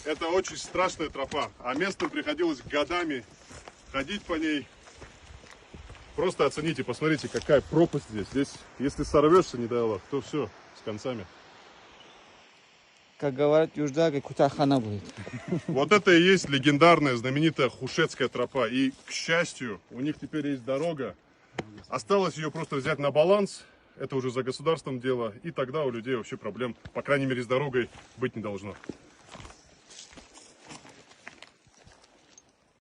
Это очень страшная тропа, а местным приходилось годами ходить по ней. Просто оцените, посмотрите, какая пропасть здесь. Здесь, если сорвешься, не дай Аллах, то все, с концами. Как говорят юждаги, кутахана будет. Вот это и есть легендарная, знаменитая Хушетская тропа. И, к счастью, у них теперь есть дорога. Осталось ее просто взять на баланс. Это уже за государством дело. И тогда у людей вообще проблем, по крайней мере, с дорогой быть не должно.